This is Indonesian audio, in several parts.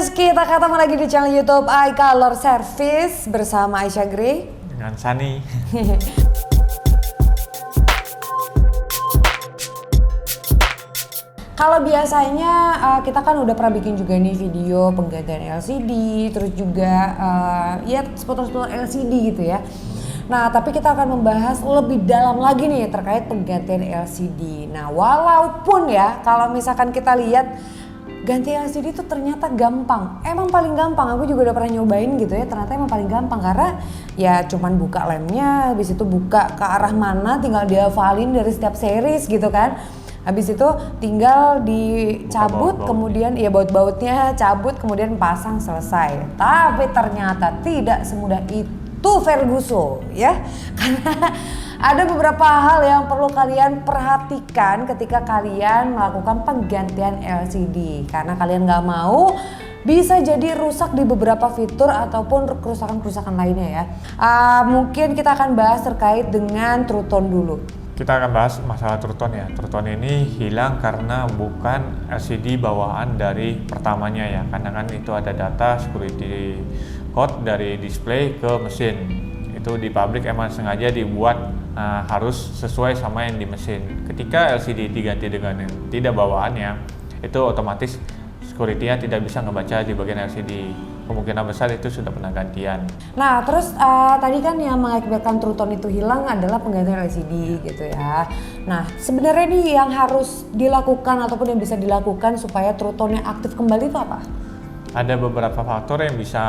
News, kita ketemu lagi di channel YouTube iColor Service bersama Aisyah Grey dengan Sani. Kalau biasanya kita kan udah pernah bikin juga nih video penggantian LCD, terus juga ya spotter-spotter LCD gitu ya. Nah, tapi kita akan membahas lebih dalam lagi nih terkait penggantian LCD. Nah, walaupun ya kalau misalkan kita lihat ganti LCD itu ternyata gampang. Emang paling gampang, aku juga udah pernah nyobain gitu ya. Ternyata emang paling gampang karena ya cuman buka lemnya, habis itu buka ke arah mana tinggal dihafalin dari setiap series gitu kan. Habis itu tinggal dicabut, kemudian ya baut-bautnya cabut, kemudian pasang, selesai. Tapi ternyata tidak semudah itu Ferguson ya. Karena ada beberapa hal yang perlu kalian perhatikan ketika kalian melakukan penggantian LCD. Karena kalian nggak mau bisa jadi rusak di beberapa fitur ataupun kerusakan-kerusakan lainnya ya. Mungkin kita akan bahas terkait dengan True Tone dulu. Kita akan bahas masalah True Tone ya. True Tone ini hilang karena bukan LCD bawaan dari pertamanya ya. Karena kan itu ada data security code dari display ke mesin. Itu di pabrik emang sengaja dibuat harus sesuai sama yang di mesin. Ketika LCD diganti dengan yang tidak bawaannya, itu otomatis security-nya tidak bisa ngebaca di bagian LCD. Kemungkinan besar itu sudah pernah gantian. Nah, terus tadi kan yang mengakibatkan True Tone itu hilang adalah penggantian LCD gitu ya. Nah, sebenarnya nih yang harus dilakukan ataupun yang bisa dilakukan supaya True Tone-nya aktif kembali itu apa? Ada beberapa faktor yang bisa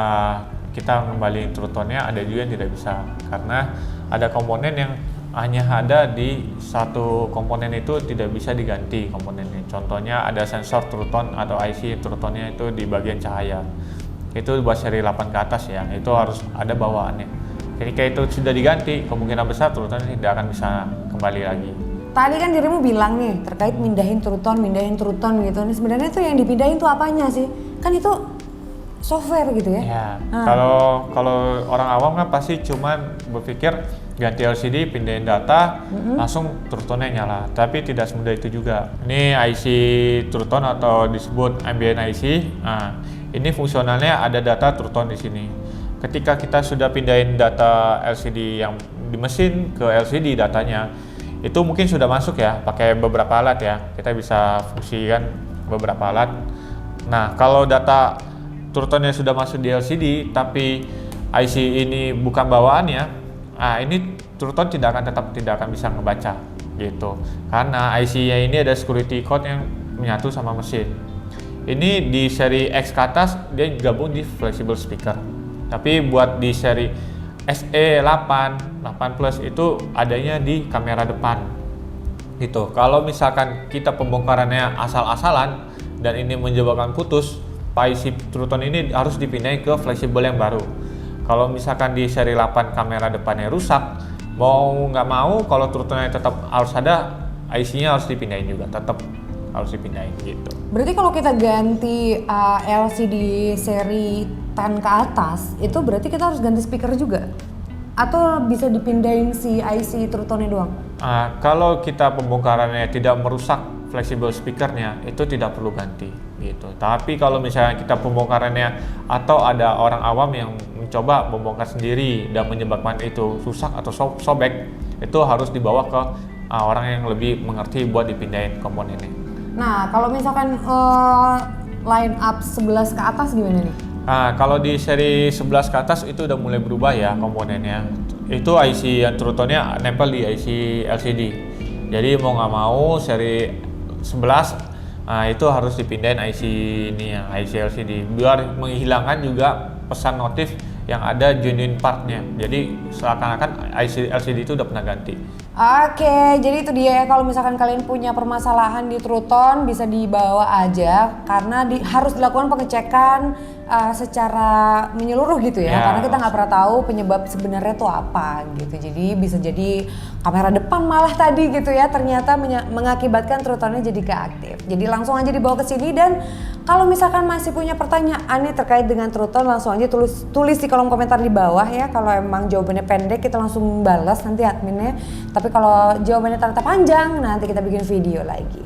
kita kembali True Tone-nya, ada juga yang tidak bisa. Karena ada komponen yang hanya ada di satu komponen itu tidak bisa diganti komponennya. Contohnya ada sensor True Tone atau IC True Tone-nya itu di bagian cahaya. Itu buat seri 8 ke atas ya, itu harus ada bawaannya. Ketika itu sudah diganti, kemungkinan besar True Tone tidak akan bisa kembali lagi. Tadi kan dirimu bilang nih terkait mindahin True Tone gitu. Ini sebenarnya tuh yang dipindahin tuh apanya sih? Kan itu software gitu ya? Ya, kalau orang awam kan pasti cuman berpikir ganti LCD, pindahin data, langsung True Tone-nya nyala. Tapi tidak semudah itu juga. Ini IC True Tone atau disebut ambient IC. Nah, ini fungsionalnya ada data True Tone di sini. Ketika kita sudah pindahin data LCD yang di mesin ke LCD datanya, itu mungkin sudah masuk ya, pakai beberapa alat ya. Kita bisa fungsikan beberapa alat. Nah, kalau data True Tone-nya sudah masuk di LCD, tapi IC ini bukan bawaannya, ini True Tone tidak akan bisa ngebaca gitu. Karena IC-nya ini ada security code yang menyatu sama mesin. Ini di seri X ke atas dia gabung di flexible speaker. Tapi buat di seri SE8, 8 Plus itu adanya di kamera depan. Gitu. Kalau misalkan kita pembongkarannya asal-asalan dan ini menyebabkan putus, IC True Tone ini harus dipindahin ke fleksibel yang baru. Kalau misalkan di seri 8 kamera depannya rusak, mau nggak mau kalau True Tone tetap harus ada, IC-nya harus dipindahin juga, tetap harus dipindahin gitu. Berarti kalau kita ganti LCD seri 10 ke atas, itu berarti kita harus ganti speaker juga? Atau bisa dipindahin si IC True Tone-nya doang? Kalau kita pembongkarannya tidak merusak fleksibel speakernya, itu tidak perlu ganti gitu. Tapi kalau misalnya kita pembongkarannya atau ada orang awam yang mencoba membongkar sendiri dan menyebabkan itu rusak atau sobek, itu harus dibawa ke orang yang lebih mengerti buat dipindahin komponennya. Nah, kalau misalkan line up 11 ke atas gimana nih? Kalau di seri 11 ke atas itu udah mulai berubah ya komponennya. Itu IC yang True Tone-nya nempel di IC LCD. Jadi mau nggak mau seri 11 itu harus dipindahin IC ini ya, IC LCD biar menghilangkan juga pesan notif yang ada genuine part-nya. Jadi seakan-akan IC LCD itu udah pernah ganti. Oke, jadi itu dia ya, kalau misalkan kalian punya permasalahan di True Tone bisa dibawa aja karena harus dilakukan pengecekan secara menyeluruh gitu ya, karena kita nggak pernah tahu penyebab sebenarnya tuh apa gitu. Jadi bisa jadi kamera depan malah tadi gitu ya, ternyata mengakibatkan True Tone-nya jadi gak aktif. Jadi langsung aja dibawa ke sini, dan kalau misalkan masih punya pertanyaan nih terkait dengan True Tone, langsung aja tulis di kolom komentar di bawah ya. Kalau emang jawabannya pendek kita langsung balas nanti adminnya. Tapi kalau jawabannya ternyata panjang, nanti kita bikin video lagi.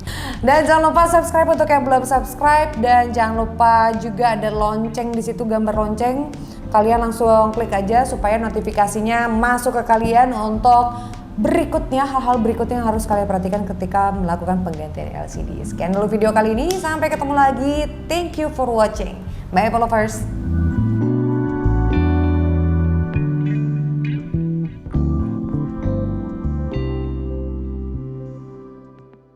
Dan jangan lupa subscribe untuk yang belum subscribe, dan jangan lupa juga ada lonceng di situ, gambar lonceng. Kalian langsung klik aja supaya notifikasinya masuk ke kalian untuk berikutnya, hal-hal berikutnya yang harus kalian perhatikan ketika melakukan penggantian LCD. Sekian dulu video kali ini, sampai ketemu lagi. Thank you for watching. Bye followers.